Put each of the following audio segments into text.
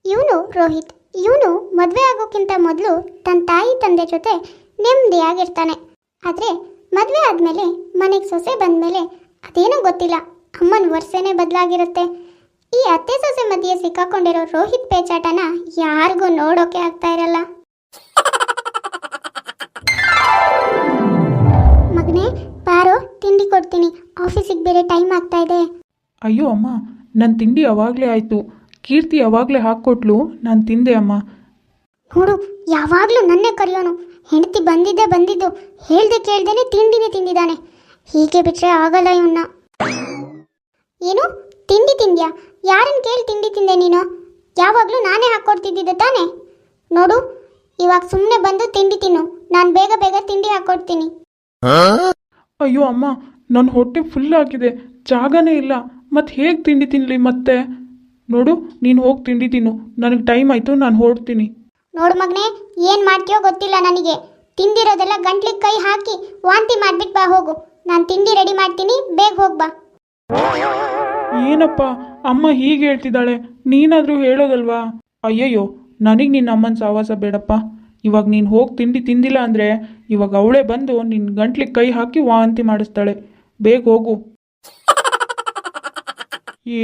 ಇವನು ರೋಹಿತ್. ಇವನು ಮದುವೆ ಆಗೋಕ್ಕಿಂತ ಮೊದಲು ತನ್ನ ತಾಯಿ ತಂದೆ ಜೊತೆ ನೆಮ್ಮದಿಯಾಗಿರ್ತಾನೆ. ಆದರೆ ಮದುವೆ ಆದಮೇಲೆ ಮನೆಗೆ ಸೊಸೆ ಬಂದಮೇಲೆ ಅದೇನೋ ಗೊತ್ತಿಲ್ಲ, ಅಮ್ಮನ ವರ್ಷನೇ ಬದಲಾಗಿರುತ್ತೆ. ಈ ಅತ್ತೆ ಸೊಸೆ ಮಧ್ಯೆ ಸಿಕ್ಕಾಕೊಂಡಿರೋ ರೋಹಿತ್ ಪೇಚಾಟನ ಯಾರಿಗೂ ನೋಡೋಕೆ ಆಗ್ತಾ ಇರಲ್ಲ. ಮಗನೇ ಬಾರೋ, ತಿಂಡಿ ಕೊಡ್ತೀನಿ, ಆಫೀಸಿಗೆ ಬೇರೆ ಟೈಮ್ ಆಗ್ತಾ ಇದೆ. ಅಯ್ಯೋ ಅಮ್ಮ, ನನ್ನ ತಿಂಡಿ ಅವಾಗಲೇ ಆಯಿತು. ಕೀರ್ತಿ ಅವಾಗಲೇ ಹಾಕ್ಕೊಟ್ಲು, ನಾನು ತಿಂದೆ ಅಮ್ಮ. ನೋಡು, ಯಾವಾಗಲೂ ನನ್ನೇ ಕರೆಯೋನು. ಹೆಂಡತಿ ಬಂದಿದ್ದು ಹೇಳ್ದೆ ಕೇಳ್ದೇನೆ ತಿಂಡಿನೇ ತಿಂದಿದ್ದಾನೆ. ಹೀಗೆ ಬಿಟ್ರೆ ಆಗಲ್ಲ ಇವನ್ನ. ಏನು ತಿಂಡಿ ತಿಂದ್ಯಾ? ಯಾರನ್ನು ಕೇಳಿ ತಿಂಡಿ ತಿಂದೆ ನೀನು? ಯಾವಾಗಲೂ ನಾನೇ ಹಾಕ್ಕೊಡ್ತಿದ್ದಿದ್ದೆ ತಾನೇ? ನೋಡು, ಇವಾಗ ಸುಮ್ಮನೆ ಬಂದು ತಿಂಡಿ ತಿನ್ನು, ನಾನು ಬೇಗ ಬೇಗ ತಿಂಡಿ ಹಾಕ್ಕೊಡ್ತೀನಿ. ಅಯ್ಯೋ ಅಮ್ಮ, ನನ್ನ ಹೊಟ್ಟೆ ಫುಲ್ ಆಗಿದೆ, ಜಾಗನೇ ಇಲ್ಲ. ಮತ್ತು ಹೇಗೆ ತಿಂಡಿ ತಿನ್ನಲಿ ಮತ್ತೆ? ನೋಡು, ನೀನು ಹೋಗಿ ತಿಂಡಿ ತಿನ್ನು, ನನಗೆ ಟೈಮ್ ಆಯಿತು, ನಾನು ಹೊರಡ್ತೀನಿ. ನೋಡು ಮಗನೇ, ಏನು ಮಾಡ್ತೀಯೋ ಗೊತ್ತಿಲ್ಲ ನನಗೆ. ತಿಂದಿರೋದೆಲ್ಲ ಗಂಟ್ಲಿಗೆ ಕೈ ಹಾಕಿ ವಾಂತಿ ಮಾಡಿಬಿಟ್ಟು ಬಾ, ಹೋಗು. ನಾನು ತಿಂಡಿ ರೆಡಿ ಮಾಡ್ತೀನಿ, ಬೇಗ ಹೋಗ್ಬಾ. ಏನಪ್ಪ ಅಮ್ಮ ಹೀಗೆ ಹೇಳ್ತಿದ್ದಾಳೆ? ನೀನಾದರೂ ಹೇಳೋದಲ್ವಾ? ಅಯ್ಯಯ್ಯೋ, ನನಗೆ ನಿನ್ನ ಅಮ್ಮನ ಸಹವಾಸ ಬೇಡಪ್ಪ. ಇವಾಗ ನೀನು ಹೋಗಿ ತಿಂಡಿ ತಿಂದಿಲ್ಲ ಅಂದರೆ ಇವಾಗ ಅವಳೇ ಬಂದು ನಿನ್ನ ಗಂಟ್ಲಿಗೆ ಕೈ ಹಾಕಿ ವಾಂತಿ ಮಾಡಿಸ್ತಾಳೆ. ಬೇಗ ಹೋಗು.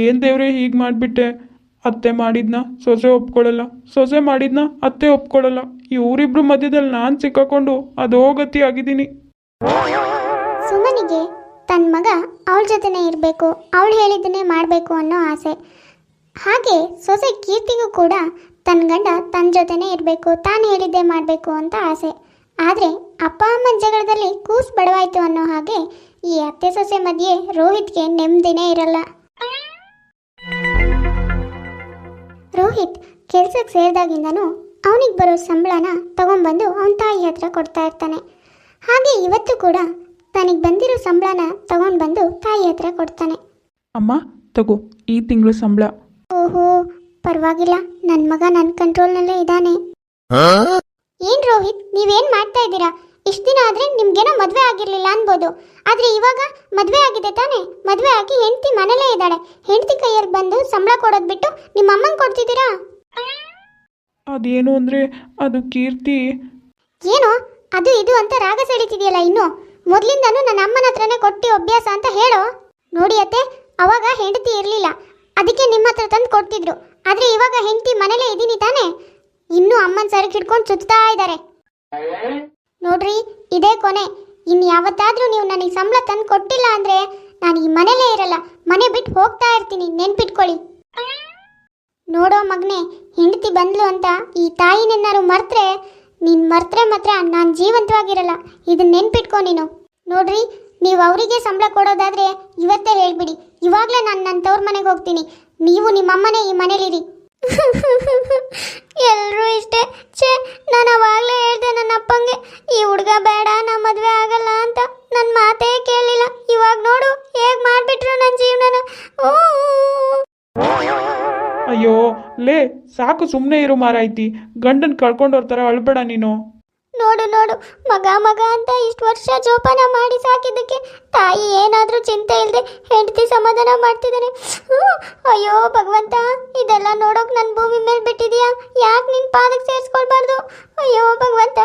ಏನು ದೇವ್ರೆ ಹೀಗೆ ಮಾಡಿಬಿಟ್ಟೆ? ಅತ್ತೆ ಮಾಡಿದ್ನ ಸೊಸೆ ಒಪ್ಕೊಳ್ಳಲ್ಲ, ಸೊಸೆ ಮಾಡಿದ್ನ ಅತ್ತೆ ಒಪ್ಕೊಳ್ಳಲ್ಲ. ಇವರಿಬ್ರು ಮಧ್ಯದಲ್ಲಿ ನಾನು ಸಿಕ್ಕಾಕೊಂಡು ಅದೋ ಗತಿ ಆಗಿದ್ದೀನಿ. ಸುಮನಿಗೆ ತನ್ನ ಮಗ ಅವಳ ಜೊತೆನೇ ಇರಬೇಕು, ಅವಳು ಹೇಳಿದ್ದನ್ನೇ ಮಾಡಬೇಕು ಅನ್ನೋ ಆಸೆ. ಹಾಗೆ ಸೊಸೆ ಕೀರ್ತಿಗೂ ಕೂಡ ತನ್ನ ಗಂಡ ತನ್ನ ಜೊತೆನೇ ಇರಬೇಕು, ತಾನು ಹೇಳಿದ್ದೇ ಮಾಡಬೇಕು ಅಂತ ಆಸೆ. ಆದರೆ ಅಪ್ಪ ಅಮ್ಮನ ಜಗಳದಲ್ಲಿ ಕೂಸು ಬಡವಾಯಿತು ಅನ್ನೋ ಹಾಗೆ ಈ ಅತ್ತೆ ಸೊಸೆ ಮಧ್ಯೆ ರೋಹಿತ್ಗೆ ನೆಮ್ಮದಿನೇ ಇರಲ್ಲ. ರೋಹಿತ್ ಕೆಲ್ಸಕ್ಕೆ ಸೇರಿದಾಗಿಂದನೂ ಅವನಿಗೆ ಬರೋ ಸಂಬಳನ ತಗೊಂಡ್ಬಂದು ಅವನ ತಾಯಿ ಹತ್ರ ಕೊಡ್ತಾ ಇರ್ತಾನೆ. ಹಾಗೆ ಇವತ್ತು ಕೂಡ ತನಗೆ ಬಂದಿರೋ ಸಂಬಳನ ತಗೊಂಡು ಬಂದು ತಾಯಿ ಹತ್ರ ಕೊಡ್ತಾನೆ. ಅಮ್ಮ ತಗೋ, ಈ ತಿಂಗಳು ಸಂಬಳ. ಓಹೋ, ಪರವಾಗಿಲ್ಲ, ನನ್ನ ಮಗ ನನ್ನ ಕಂಟ್ರೋಲ್ನಲ್ಲೇ ಇದ್ದಾನೆ. ಏನ್ ರೋಹಿತ್, ನೀವೇನ್ ಮಾಡ್ತಾ ಇದ್ದೀರಾ? ಇಷ್ಟು ದಿನ ಆದ್ರೆ ನಿಮ್ಗೇನೋ ಮದುವೆ ಆಗಿರ್ಲಿಲ್ಲ ಅನ್ಬೋದು, ಆದ್ರೆ ಇವಾಗ ಮದುವೆ ಆಗಿದೆ ತಾನೆ? ಮದುವೆ ಆಗಿ ಹೆಂಡತಿ ಮನೇಲೇ ಇದ್ದಾಳೆ. ಹೆಂಡತಿ ಕೈಯಲ್ಲಿ ಬಂದು ಸಂಬಳ ಕೊಡೋದು ಬಿಟ್ಟು ನಿಮ್ಮ ಅಮ್ಮಂಗೆ ಕೊಡ್ತಿದ್ದೀರಾ? ಅದೇನು ಅಂದರೆ ಅದು ಕೀರ್ತಿ. ಏನೋ ಅದು ಇದು ಅಂತ ರಾಗ ಸೆಳಿತಿದೆಯಲ್ಲ ಇನ್ನು? ಮೊದಲಿಂದನೂ ನನ್ನ ಅಮ್ಮನ ಹತ್ರನೇ ಕೊಟ್ಟು ಅಭ್ಯಾಸ ಅಂತ ಹೇಳೋ. ನೋಡಿ ಅತ್ತೆ, ಅವಾಗ ಹೆಂಡತಿ ಇರಲಿಲ್ಲ, ಅದಕ್ಕೆ ನಿಮ್ಮ ಹತ್ರ ತಂದು ಕೊಡ್ತಿದ್ರು. ಆದರೆ ಇವಾಗ ಹೆಂಡತಿ ಮನೇಲೇ ಇದ್ದೀನಿ ತಾನೆ? ಇನ್ನೂ ಅಮ್ಮನ ಸರಕ್ಕೆ ಹಿಡ್ಕೊಂಡು ಸುತ್ತಾ ಇದ್ದಾರೆ. ನೋಡ್ರಿ, ಇದೇ ಕೊನೆ. ಇನ್ನು ಯಾವತ್ತಾದರೂ ನೀವು ನನಗೆ ಸಂಬಳ ತಂದು ಕೊಟ್ಟಿಲ್ಲ ಅಂದರೆ ನಾನು ಈ ಮನೇಲೇ ಇರಲ್ಲ, ಮನೆ ಬಿಟ್ಟು ಹೋಗ್ತಾ ಇರ್ತೀನಿ, ನೆನ್ಪಿಟ್ಕೊಳ್ಳಿ. ನೋಡೋ ಮಗನೇ, ಹೆಂಡತಿ ಬಂದ್ಲು ಅಂತ ಈ ತಾಯಿನೆನ್ನಾರು ಮರ್ತರೆ, ನೀನು ಮರ್ತರೆ ಮಾತ್ರ ನಾನು ಜೀವಂತವಾಗಿರಲ್ಲ, ಇದನ್ನ ನೆನ್ಪಿಟ್ಕೊ ನೀನು. ನೋಡ್ರಿ, ನೀವು ಅವರಿಗೆ ಸಂಬಳ ಕೊಡೋದಾದರೆ ಇವತ್ತೇ ಹೇಳ್ಬಿಡಿ, ಇವಾಗಲೇ ನಾನು ನನ್ನ ತವ್ರ ಮನೆಗೆ ಹೋಗ್ತೀನಿ, ನೀವು ನಿಮ್ಮಮ್ಮನೇ ಈ ಮನೇಲಿರಿ. ಎಲ್ಲರೂ ಇಷ್ಟೇ. ಛೇ, ನಾನು ಅವಾಗಲೇ ಹೇಳ್ದೆ ನನ್ನ ಅಪ್ಪಂಗೆ, ಈ ಹುಡುಗ ಬೇಡ, ನಮ್ಮ ಮದುವೆ ಆಗಲ್ಲ ಅಂತ. ನನ್ನ ಮಾತೇ ಕೇಳಲಿಲ್ಲ. ಇವಾಗ ನೋಡು ಹೇಗೆ ಮಾಡಿಬಿಟ್ರು ನನ್ನ ಜೀವನನ. ಅಯ್ಯೋ ಲೇ, ಸಾಕು, ಸುಮ್ಮನೆ ಇರು ಮಾರಾಯ್ತಿ. ಗಂಡನ ಕಳ್ಕೊಂಡೋರ್ ಥರ ಅಳ್ಬೇಡ ನೀನು. ನೋಡು ನೋಡು, ಮಗ ಮಗ ಅಂತ ಇಷ್ಟು ವರ್ಷ ಜೋಪಾನ ಮಾಡಿ ಸಾಕಿದ್ದಕ್ಕೆ ತಾಯಿ ಏನಾದರೂ ಚಿಂತೆ ಇಲ್ಲದೆ ಹೆಂಡತಿ ಸಮಾಧಾನ ಮಾಡ್ತಿದ್ದಾನೆ. ಅಯ್ಯೋ ಭಗವಂತ, ಇದೆಲ್ಲ ನೋಡೋಕೆ ನನ್ನ ಭೂಮಿ ಮೇಲೆ ಬಿಟ್ಟಿದೀಯಾ? ಯಾಕೆ ನಿನ್ನ ಪಾದಕ್ಕೆ ಸೇರಿಸ್ಕೊಳ್ಬಾರ್ದು? ಅಯ್ಯೋ ಭಗವಂತ.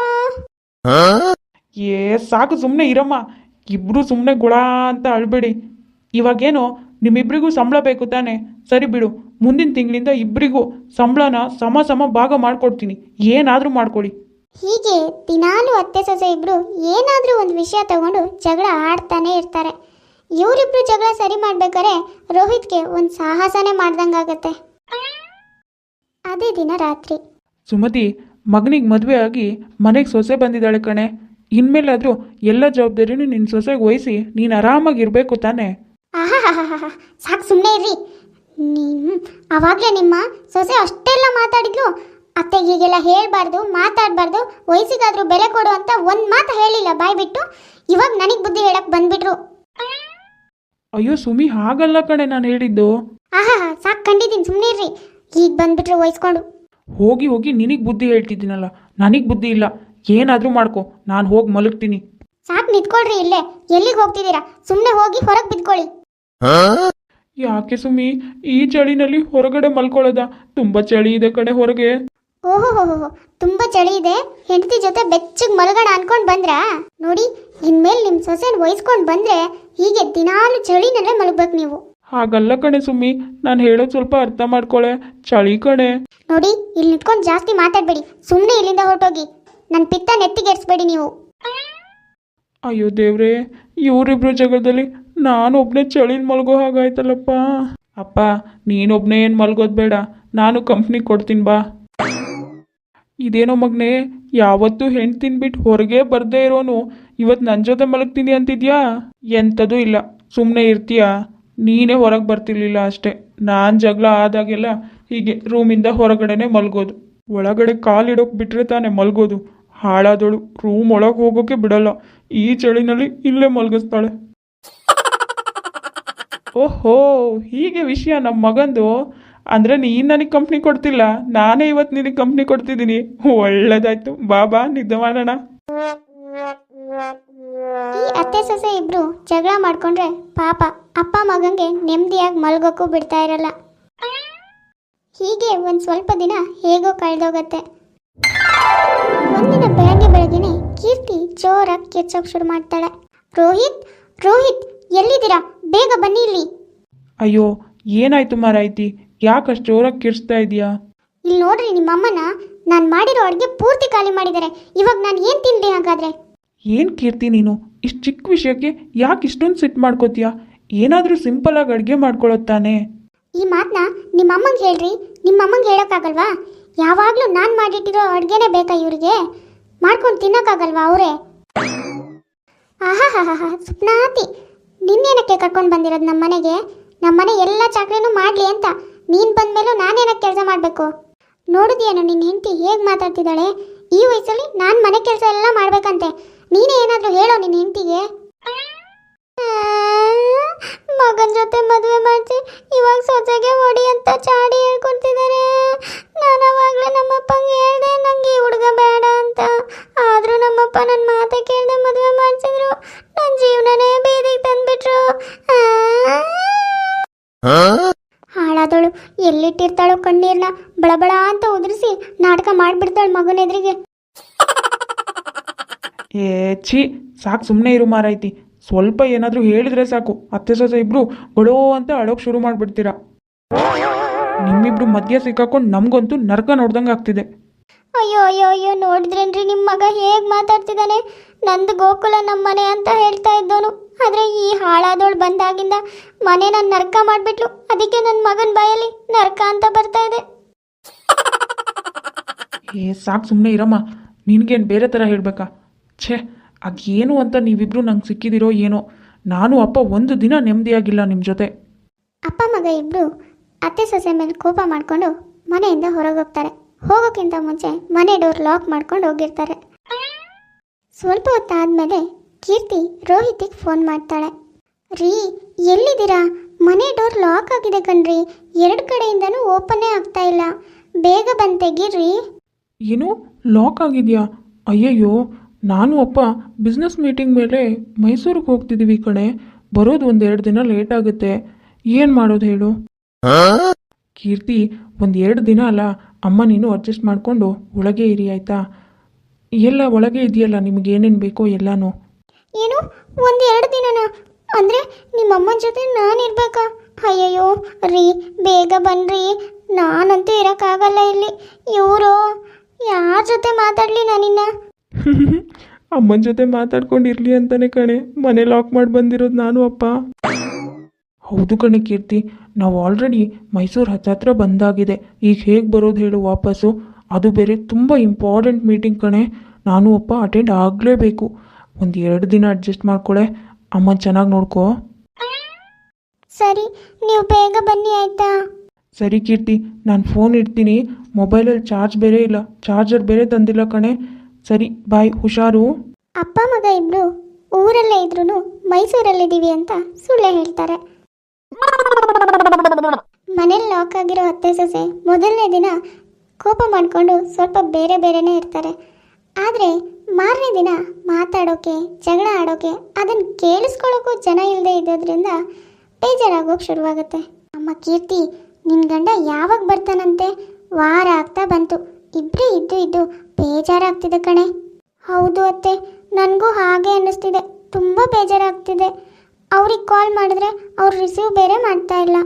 ಏ ಸಾಕು, ಸುಮ್ಮನೆ ಇರಮ್ಮ. ಇಬ್ಬರು ಸುಮ್ಮನೆ ಗುಳ ಅಂತ ಅಳ್ಬೇಡಿ. ಇವಾಗೇನು ನಿಮ್ಮಿಬ್ಬರಿಗೂ ಸಂಬಳ ಬೇಕು ತಾನೆ? ಸರಿ ಬಿಡು, ಮುಂದಿನ ತಿಂಗಳಿಂದ ಇಬ್ಬರಿಗೂ ಸಂಬಳನ ಸಮ ಸಮ ಭಾಗ ಮಾಡ್ಕೊಡ್ತೀನಿ, ಏನಾದರೂ ಮಾಡ್ಕೊಳ್ಳಿ. ಹೀಗೆ ದಿನಾಲೂ ಅತ್ತೆ ಸೊಸೆ ಇಬ್ಬರು ಏನಾದರೂ ಒಂದು ವಿಷಯ ತಗೊಂಡು ಜಗಳ ಆಡ್ತಾನೆ ಇರ್ತಾರೆ. ಇವರಿಬ್ರು ಜಗಳ ಸರಿ ಮಾಡ್ಬೇಕಾದ್ರೆ ರೋಹಿತ್ಗೆ ಒಂದು ಸಾಹಸನೇ ಮಾಡ್ದಂಗಾಗತ್ತೆ. ಅದೇ ದಿನ ರಾತ್ರಿ ಸುಮತಿ, ಮಗನಿಗೆ ಮದುವೆ ಆಗಿ ಮನೆಗೆ ಸೊಸೆ ಬಂದಿದ್ದಾಳೆ ಕಣೆ. ಇನ್ಮೇಲಾದರೂ ಎಲ್ಲ ಜವಾಬ್ದಾರಿನೂ ನಿನ್ನ ಸೊಸೆಗೆ ವಹಿಸಿ ನೀನು ಆರಾಮಾಗಿರಬೇಕು ತಾನೆ? ಆಹಾ, ಸಾಕು ಸುಮ್ಮನೆ ಇರ್ರಿ. ಆವಾಗಲೇ ನಿಮ್ಮ ಸೊಸೆ ಅಷ್ಟೆಲ್ಲ ಮಾತಾಡಿದ್ಲು. ಅತ್ತೆಗೆ ಹೀಗೆಲ್ಲ ಹೇಳಬಾರ್ದು, ಮಾತಾಡಬಾರ್ದು, ವಯಸ್ಸಿಗಾದ್ರೂ ಬೆಲೆ ಕೊಡು ಅಂತ ಒಂದು ಮಾತು ಹೇಳಿಲ್ಲ ಬಾಯ್ ಬಿಟ್ಟು. ಇವಾಗ ನನಗೆ ಬುದ್ಧಿ ಹೇಳಕ್ ಬಂದ್ಬಿಟ್ರು. ಅಯ್ಯೋ ಸುಮಿ, ಹಾಗಲ್ಲ ಕಣೆ ನಾನು ಹೇಳಿದ್ದು. ಆಹಾ, ಸಾಕು ಕಂಡಿದ್ದೀನಿ, ಸುಮ್ಮನೆ ಇರ್ರಿ. ಈಗ ಬಂದ್ಬಿಟ್ರು ವಹಿಸ್ಕೊಂಡು. ಹೋಗಿ ಹೋಗಿ ನಿನಗೆ ಬುದ್ಧಿ ಹೇಳ್ತಿದ್ದೀನಲ್ಲ, ನನಗೆ ಬುದ್ಧಿ ಇಲ್ಲ. ಏನಾದರೂ ಮಾಡ್ಕೊ, ನಾನು ಹೋಗಿ ಮಲಗ್ತೀನಿ. ಸಾಕು ನಿಂತ್ಕೊಳ್ರಿ ಇಲ್ಲೇ. ಎಲ್ಲಿಗೆ ಹೋಗ್ತಿದ್ದೀರಾ? ಸುಮ್ಮನೆ ಹೋಗಿ ಹೊರಗೆ ಬಿದ್ಕೊಳ್ಳಿ. ಯಾಕೆ ಸುಮ್ಮಿ ಈ ಚಳಿನಲ್ಲಿ ಹೊರಗಡೆ ಮಲ್ಕೊಳ್ಳೋದ? ತುಂಬ ಚಳಿ ಇದೆ ಕಡೆ ಹೊರಗೆ. ಓಹೋ ತುಂಬಾ ಚಳಿ ಇದೆ, ಹೆಂಡತಿ ಜೊತೆ ಬೆಚ್ಚಗ್ ಮಲಗೋಣ ಅನ್ಕೊಂಡ್ ಬಂದ್ರಾ? ನೋಡಿ, ಇನ್ಮೇಲೆ ನಿಮ್ ಸೊಸೆನ್ ವಹಿಸ್ಕೊಂಡ್ ಬಂದ್ರೆ ಹೀಗೆ ದಿನಾಲು ಚಳಿನಲ್ಲೇ ಮಲಗ್ಬೇಕು ನೀವು. ಹಾಗಲ್ಲ ಕಣೆ ಸುಮ್ಮಿ, ನಾನು ಹೇಳೋದು ಸ್ವಲ್ಪ ಅರ್ಥ ಮಾಡ್ಕೊಳೆ. ಚಳಿ ಕಣೆ. ನೋಡಿ, ಇಲ್ಲಿ ನಿಂತ್ಕೊಂಡು ಜಾಸ್ತಿ ಮಾತಾಡ್ಬೇಡಿ, ಸುಮ್ಮನೆ ಇಲ್ಲಿಂದ ಹೊರಟೋಗಿ. ನನ್ನ ಪಿತ್ತ ನೆತ್ತಿಗೇರಿಸ್ಬೇಡಿ ನೀವು. ಅಯ್ಯೋ ದೇವ್ರೇ, ಇವರಿಬ್ರು ಜಗದಲ್ಲಿ ನಾನೊಬ್ಬನೇ ಚಳಿಲಿ ಮಲ್ಗೋ ಹಾಗಾಯ್ತಲ್ಲಪ್ಪ. ಅಪ್ಪ, ನೀನೊಬ್ಬನೇ ಏನು ಮಲ್ಗೋದು ಬೇಡ, ನಾನು ಕಂಪ್ನಿ ಕೊಡ್ತೀನಿ ಬಾ. ಇದೇನೋ ಮಗನೇ, ಯಾವತ್ತೂ ಹೆಣ್ಣು ತಿನ್ಬಿಟ್ಟು ಹೊರಗೆ ಬರ್ದೇ ಇರೋನು ಇವತ್ತು ನನ್ನ ಜೊತೆ ಮಲಗ್ತೀನಿ ಅಂತಿದ್ಯಾ? ಎಂಥದೂ ಇಲ್ಲ, ಸುಮ್ಮನೆ ಇರ್ತೀಯಾ? ನೀನೇ ಹೊರಗೆ ಬರ್ತಿರ್ಲಿಲ್ಲ ಅಷ್ಟೇ. ನಾನು ಜಗಳ ಆದಾಗೆಲ್ಲ ಹೀಗೆ ರೂಮಿಂದ ಹೊರಗಡೆನೆ ಮಲ್ಗೋದು. ಒಳಗಡೆ ಕಾಲಿಡೋಕೆ ಬಿಟ್ಟರೆ ತಾನೇ ಮಲ್ಗೋದು. ಹಾಳಾದೋಳು ರೂಮ್ ಒಳಗೆ ಹೋಗೋಕೆ ಬಿಡಲ್ಲ. ಈ ಚಳಿನಲ್ಲಿ ಇಲ್ಲೇ ಮಲಗಿಸ್ತಾಳೆ. ಓಹೋ, ಹೀಗೆ ವಿಷಯ ನಮ್ಮ ಮಗಂದು. ಅಂದರೆ ನೀನು ನನಗೆ ಕಂಪ್ನಿ ಕೊಡ್ತಿಲ್ಲ, ನಾನೇ ಇವತ್ತು ನಿನಗೆ ಕಂಪ್ನಿ ಕೊಡ್ತಿದ್ದೀನಿ. ಒಳ್ಳೇದಾಯ್ತು, ಬಾ ನಿದ್ದೆ ಮಾಡೋಣ. ಈ ಅತ್ತೆ ಸೊಸೆ ಇಬ್ರು ಜಗಳ ಮಾಡ್ಕೊಂಡ್ರೆ ಪಾಪ ಅಪ್ಪ ಮಗಂಗೆ ನೆಮ್ಮದಿಯಾಗಿ ಮಲ್ಗೋಕ್ಕೂ ಬಿಡ್ತಾ ಇರಲ್ಲ. ಹೀಗೆ ಒಂದು ಸ್ವಲ್ಪ ದಿನ ಹೇಗೋ ಕಳೆದೋಗತ್ತೆ. ಒಂದಿನ ಬೆಳಗ್ಗೆನೆ ಕೀರ್ತಿ ಜೋರಾಗಿ ಕಿರ್ಚೋಕ್ ಶುರು ಮಾಡ್ತಾಳೆ. ರೋಹಿತ್ ಎಲ್ಲಿದ್ದೀರಾ? ಬೇಗ ಬನ್ನಿ ಇಲ್ಲಿ. ಅಯ್ಯೋ, ಏನಾಯ್ತು ಮಾರಾಯ್ತಿ? ಯಾಕಷ್ಟು ಜೋರಾಗಿ ಕಿರ್ಸ್ತಾ ಇದೀಯಾ? ಇಲ್ಲಿ ನೋಡ್ರಿ, ನಿಮ್ಮಮ್ಮನ ನಾನು ಮಾಡಿರೋ ಅಡುಗೆ ಪೂರ್ತಿ ಖಾಲಿ ಮಾಡಿದ್ದಾರೆ. ಇವಾಗ ನಾನು ಏನು ತಿನ್ಲಿ ಹಾಗಾದ್ರೆ? ಏನು ಕೀರ್ತಿ ನೀನು, ಇಷ್ಟು ಚಿಕ್ಕ ವಿಷಯಕ್ಕೆ ಯಾಕೆ ಇಷ್ಟೊಂದು ಸಿಟ್ಟು ಮಾಡ್ಕೋತೀಯಾ? ಏನಾದರೂ ಸಿಂಪಲಾಗಿ ಅಡುಗೆ ಮಾಡ್ಕೊಳ್ಳೋತ್ತಾನೆ. ಈ ಮಾತನ್ನ ನಿಮ್ಮಮ್ಮಂಗೆ ಹೇಳ್ರಿ. ನಿಮ್ಮಮ್ಮಂಗೆ ಹೇಳೋಕ್ಕಾಗಲ್ವಾ? ಯಾವಾಗಲೂ ನಾನು ಮಾಡಿಟ್ಟಿರೋ ಅಡುಗೆನೇ ಬೇಕಾ ಇವ್ರಿಗೆ? ಮಾಡ್ಕೊಂಡು ತಿನ್ನೋಕ್ಕಾಗಲ್ವಾ ಅವರೇ? ಆಹಾ ಸುಪ್ನಾತಿ, ನಿನ್ನೇನಕ್ಕೆ ಕರ್ಕೊಂಡು ಬಂದಿರೋದು ನಮ್ಮ ಮನೆಗೆ? ನಮ್ಮ ಮನೆ ಎಲ್ಲ ಚಾಕ್ರಿನೂ ಮಾಡಲಿ ಅಂತ. ನೀನು ಬಂದಮೇಲೂ ನಾನೇನಕ್ಕೆ ಕೆಲಸ ಮಾಡಬೇಕು? ನೋಡಿದ್ಯೇನೋ ನಿನ್ನ ಹೆಂಡತಿ ಹೇಗೆ ಮಾತಾಡ್ತಿದ್ದಾಳೆ? ಈ ವಯಸ್ಸಲ್ಲಿ ನಾನು ಮನೆ ಕೆಲಸ ಎಲ್ಲ ಮಾಡಬೇಕಂತೆ. ನೀನೇ ಏನಾದರೂ ಹೇಳೋ ನಿನ್ನ ಹೆಂಡತಿಗೆ. ಮಗನ ಜೊತೆ ಮದುವೆ ಮಾಡಿಸಿ ಇವಾಗ ಸೊಸೆಗೆ ಹೊಡಿ ಅಂತ ಚಾಡಿ ಹೇಳ್ಕೊಡ್ತಿದ್ದಾರೆ. ನಾನು ಅವಾಗಲೇ ನಮ್ಮಪ್ಪಂಗೆ ಹೇಳ್ದೆ ನನಗೆ ಈ ಹುಡುಗ ಬೇಡ ಅಂತ. ಆದರೂ ನಮ್ಮಪ್ಪ ನನ್ನ ಮಾತೆ ಕೇಳ್ದೆ ಮದುವೆ ಮಾಡಿಸಿದ್ರು. ನನ್ನ ಜೀವನನೇ ಬೀದಿಗೆ ತಂದ್ಬಿಟ್ರು. ಹಾಳಾದವಳು ಎಲ್ಲಿಟ್ಟಿರ್ತಾಳೋ ಕಣ್ಣೀರ್ನ ಬಳಬಳ ಅಂತ ಉದುರಿಸಿ ನಾಟಕ ಮಾಡಿಬಿಡ್ತಾಳೆ ಮಗನ ಎದುರಿಗೆ. ಏ ಛೀ, ಸಾಕು ಸುಮ್ಮನೆ ಇರು ಮಾರಾಯ್ತಿ. ಸ್ವಲ್ಪ ಏನಾದರೂ ಹೇಳಿದ್ರೆ ಸಾಕು, ಅತ್ತೆ ಸೊಸೆ ಇಬ್ರು ಗೊಳೋ ಅಂತ ಅಳೋಕೆ ಶುರು ಮಾಡಿಬಿಡ್ತೀರಾ. ನಿಮ್ಮಿಬ್ರು ಮಧ್ಯೆ ಸಿಕ್ಕಾಕೊಂಡು ನಮಗಂತೂ ನರಕ ನೋಡ್ದಂಗೆ ಆಗ್ತಿದೆ. ಅಯ್ಯೋ ನೋಡಿದ್ರೇನ್ರಿ ನಿಮ್ಮ ಮಗ ಹೇಗೆ ಮಾತಾಡ್ತಿದ್ದಾನೆ? ನಂದು ಗೋಕುಲ ನಮ್ಮ ಮನೆ ಅಂತ ಹೇಳ್ತಾ ಇದ್ದೋನು. ಆದರೆ ಈ ಹಾಳಾದವಳು ಬಂದಾಗಿಂದ ಮನೆನ ನರಕ ಮಾಡಿಬಿಟ್ಲು. ಅದಕ್ಕೆ ನನ್ನ ಮಗನ ಬಾಯಲ್ಲಿ ನರಕ ಅಂತ ಬರ್ತಾ ಇದೆ. ಏ ಸಾಕು ಸುಮ್ಮನೆ ಇರಮ್ಮ, ನಿನಗೇನು ಬೇರೆ ಥರ ಹೇಳಬೇಕಾ? ಛೇ, ಅದೇನು ಅಂತ ನೀವಿಬ್ರು ನಂಗೆ ಸಿಕ್ಕಿದಿರೋ ಏನೋ. ನಾನು ಅಪ್ಪ ಒಂದು ದಿನ ನೆಮ್ಮದಿಯಾಗಿಲ್ಲ ನಿಮ್ಮ ಜೊತೆ. ಅಪ್ಪ ಮಗ ಇಬ್ಬರು ಅತ್ತೆ ಸೊಸೆ ಮೇಲೆ ಕೋಪ ಮಾಡಿಕೊಂಡು ಮನೆಯಿಂದ ಹೊರಗೆ ಹೋಗ್ತಾರೆ. ಹೋಗೋಕ್ಕಿಂತ ಮುಂಚೆ ಮನೆ ಡೋರ್ ಲಾಕ್ ಮಾಡ್ಕೊಂಡು ಹೋಗಿರ್ತಾರೆ. ಸ್ವಲ್ಪ ಹೊತ್ತಾದಮೇಲೆ ಕೀರ್ತಿ ರೋಹಿತಿಗೆ ಫೋನ್ ಮಾಡ್ತಾಳೆ. ರೀ, ಎಲ್ಲಿದ್ದೀರಾ? ಮನೆ ಡೋರ್ ಲಾಕ್ ಆಗಿದೆ ಕಣ್ರಿ, 2 ಕಡೆಯಿಂದನೂ ಓಪನ್ನೇ ಆಗ್ತಾ ಇಲ್ಲ. ಬೇಗ ಬಂದು ತೆಗೀರಿ. ಏನು ಲಾಕ್ ಆಗಿದೆಯಾ? ಅಯ್ಯಯ್ಯೋ, ನಾನು ಅಪ್ಪ ಬಿಸ್ನೆಸ್ ಮೀಟಿಂಗ್ ಮೇಲೆ ಮೈಸೂರಿಗೆ ಹೋಗ್ತಿದ್ದೀವಿ ಕಣೆ. ಬರೋದು 1-2 ದಿನ ಲೇಟ್ ಆಗುತ್ತೆ. ಏನು ಮಾಡೋದು ಹೇಳು? ಕೀರ್ತಿ, 1-2 ದಿನ ಅಲ್ಲ ಅಮ್ಮ, ನೀನು ಅಡ್ಜಸ್ಟ್ ಮಾಡಿಕೊಂಡು ಒಳಗೆ ಇರಿ ಆಯಿತಾ? ಎಲ್ಲ ಒಳಗೆ ಇದೆಯಲ್ಲ, ನಿಮಗೇನೇನು ಬೇಕೋ ಎಲ್ಲನೂ. ಏನು 1-2 ದಿನನ? ಅಂದರೆ ನಿಮ್ಮಮ್ಮನ ಜೊತೆ ನಾನಿರ್ಬೇಕಾ? ಅಯ್ಯಯ್ಯೋ ರೀ, ಬೇಗ ಬನ್ನಿರಿ. ನಾನಂತೂ ಇರೋಕ್ಕಾಗಲ್ಲ ಇಲ್ಲಿ. ಇವರು ಯಾರ ಜೊತೆ ಮಾತಾಡಲಿ ನಾನಿನ್ನ? ಅಮ್ಮನ ಜೊತೆ ಮಾತಾಡ್ಕೊಂಡಿರ್ಲಿ ಅಂತಾನೆ ಕಣೆ ಮನೆ ಲಾಕ್ ಮಾಡಿ ಬಂದಿರೋದು ನಾನು ಅಪ್ಪ. ಹೌದು ಕಣೆ ಕೀರ್ತಿ, ನಾವು ಆಲ್ರೆಡಿ ಮೈಸೂರು ಹತ್ರ ಬಂದಾಗಿದೆ. ಈಗ ಹೇಗೆ ಬರೋದು ಹೇಳು ವಾಪಸ್ಸು? ಅದು ಬೇರೆ ತುಂಬ ಇಂಪಾರ್ಟೆಂಟ್ ಮೀಟಿಂಗ್ ಕಣೆ. ನಾನು ಅಪ್ಪ ಅಟೆಂಡ್ ಆಗಲೇಬೇಕು. 1-2 ದಿನ ಅಡ್ಜಸ್ಟ್ ಮಾಡ್ಕೊಳೆ. ಅಮ್ಮನ ಚೆನ್ನಾಗಿ ನೋಡ್ಕೋ. ಸರಿ, ನೀವು ಬೇಗ ಬನ್ನಿ ಆಯಿತಾ? ಸರಿ ಕೀರ್ತಿ, ನಾನು ಫೋನ್ ಇಡ್ತೀನಿ. ಮೊಬೈಲಲ್ಲಿ ಚಾರ್ಜ್ ಬೇರೆ ಇಲ್ಲ, ಚಾರ್ಜರ್ ಬೇರೆ ತಂದಿಲ್ಲ ಕಣೆ. ಸರಿ ಬಾಯ್, ಹುಷಾರು. ಅಪ್ಪ ಮಗ ಇಬ್ಬರು ಊರಲ್ಲೇ ಇದ್ರೂ ಮೈಸೂರಲ್ಲಿದ್ದೀವಿ ಅಂತ ಸುಳ್ಳು ಹೇಳ್ತಾರೆ. ಮನೇಲಿ ಲಾಕ್ ಆಗಿರೋ ಅತ್ತೆ ಸೊಸೆ ಮೊದಲನೇ ದಿನ ಕೋಪ ಮಾಡಿಕೊಂಡು ಸ್ವಲ್ಪ ಬೇರೆನೇ ಇರ್ತಾರೆ. ಆದರೆ ಮಾರನೇ ದಿನ ಮಾತಾಡೋಕೆ, ಜಗಳ ಆಡೋಕೆ, ಅದನ್ನು ಕೇಳಿಸ್ಕೊಳ್ಳೋಕ್ಕೂ ಜನ ಇಲ್ಲದೆ ಇದ್ದೋದ್ರಿಂದ ಬೇಜಾರಾಗೋಕೆ ಶುರುವಾಗುತ್ತೆ. ಅಮ್ಮ ಕೀರ್ತಿ, ನಿನ್ನ ಗಂಡ ಯಾವಾಗ ಬರ್ತಾನಂತೆ? ವಾರ ಆಗ್ತಾ ಬಂತು, ಇಬ್ಬರೇ ಇದ್ದು ಬೇಜಾರಾಗ್ತಿದೆ ಕಣೆ. ಹೌದು ಅತ್ತೆ, ನನಗೂ ಹಾಗೆ ಅನ್ನಿಸ್ತಿದೆ, ತುಂಬ ಬೇಜಾರಾಗ್ತಿದೆ. ಅವ್ರಿಗೆ ಕಾಲ್ ಮಾಡಿದ್ರೆ ಅವ್ರು ರಿಸೀವ್ ಬೇರೆ ಮಾಡ್ತಾ ಇಲ್ಲ.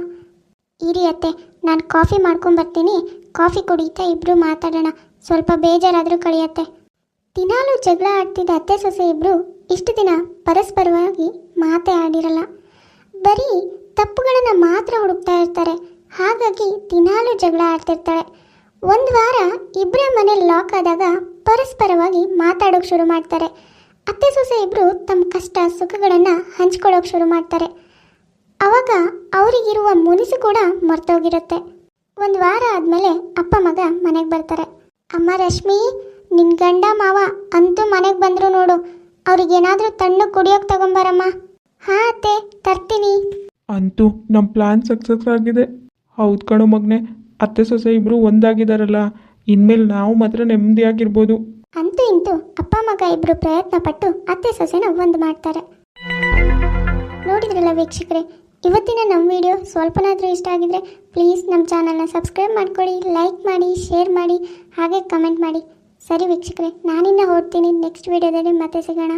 ಇರಿ ಅತ್ತೆ, ನಾನು ಕಾಫಿ ಮಾಡ್ಕೊಂಬರ್ತೀನಿ, ಕಾಫಿ ಕುಡಿತಾ ಇಬ್ಬರು ಮಾತಾಡೋಣ, ಸ್ವಲ್ಪ ಬೇಜಾರಾದರೂ ಕಳಿಯತ್ತೆ. ದಿನಾಲೂ ಜಗಳ ಆಡ್ತಿದ್ದ ಅತ್ತೆ ಸೊಸೆ ಇಬ್ಬರು ಇಷ್ಟು ದಿನ ಪರಸ್ಪರವಾಗಿ ಮಾತೇ ಆಡಿರಲ್ಲ, ಬರೀ ತಪ್ಪುಗಳನ್ನು ಮಾತ್ರ ಹುಡುಕ್ತಾ ಇರ್ತಾರೆ. ಹಾಗಾಗಿ ದಿನಾಲೂ ಜಗಳ ಆಡ್ತಿರ್ತಾಳೆ. ಒಂದು ವಾರ ಇಬ್ಬರೇ ಮನೇಲಿ ಲಾಕ್ ಆದಾಗ ಪರಸ್ಪರವಾಗಿ ಮಾತಾಡೋಕೆ ಶುರು ಮಾಡ್ತಾರೆ. ಅತ್ತೆ ಸೊಸೆ ಇಬ್ಬರು ತಮ್ಮ ಕಷ್ಟ ಸುಖಗಳನ್ನು ಹಂಚ್ಕೊಳ್ಳೋಕೆ ಶುರು ಮಾಡ್ತಾರೆ. ಆವಾಗ ಅವರಿಗಿರುವ ಮುನಿಸು ಕೂಡ ಮರ್ತೋಗಿರುತ್ತೆ. ಒಂದು ವಾರ ಆದಮೇಲೆ ಅಪ್ಪ ಮಗ ಮನೆಗೆ ಬರ್ತಾರೆ. ಅಮ್ಮ ರಶ್ಮಿ, ನಿನ್ನ ಗಂಡ ಮಾವ ಅಂತೂ ಮನೆಗೆ ಬಂದರು ನೋಡು, ಅವ್ರಿಗೇನಾದರೂ ತಣ್ಣು ಕುಡಿಯೋಕೆ ತಗೊಂಬಾರಮ್ಮ. ಹಾಂ ಅತ್ತೆ, ತರ್ತೀನಿ. ಅಂತೂ ನಮ್ಮ ಪ್ಲ್ಯಾನ್ ಸಕ್ಸಸ್ ಆಗಿದೆ. ಹೌದು ಕಣೋ ಮಗನೆ, ಅತ್ತೆ ಸೊಸೆ ಇಬ್ಬರು ಒಂದಾಗಿದ್ದಾರಲ್ಲ, ಇನ್ಮೇಲೆ ನಾವು ಮಾತ್ರ ನೆಮ್ಮದಿಯಾಗಿರ್ಬೋದು. ಅಂತೂ ಇಂತೂ ಅಪ್ಪ ಮಗ ಇಬ್ಬರು ಪ್ರಯತ್ನ ಪಟ್ಟು ಅತ್ತೆ ಸೊಸೆನ ಒಂದು ಮಾಡ್ತಾರೆ. ನೋಡಿದ್ರಲ್ಲ ವೀಕ್ಷಕರೇ, ಇವತ್ತಿನ ನಮ್ಮ ವಿಡಿಯೋ ಸ್ವಲ್ಪನಾದರೂ ಇಷ್ಟ ಆಗಿದ್ರೆ ಪ್ಲೀಸ್ ನಮ್ಮ ಚಾನಲ್ನ ಸಬ್ಸ್ಕ್ರೈಬ್ ಮಾಡ್ಕೊಳ್ಳಿ, ಲೈಕ್ ಮಾಡಿ, ಶೇರ್ ಮಾಡಿ, ಹಾಗೆ ಕಮೆಂಟ್ ಮಾಡಿ. ಸರಿ ವೀಕ್ಷಕರೇ, ನಾನಿನ್ನ ಹೊರಡ್ತೀನಿ. ನೆಕ್ಸ್ಟ್ ವಿಡಿಯೋದಲ್ಲಿ ಮತ್ತೆ ಸಿಗೋಣ.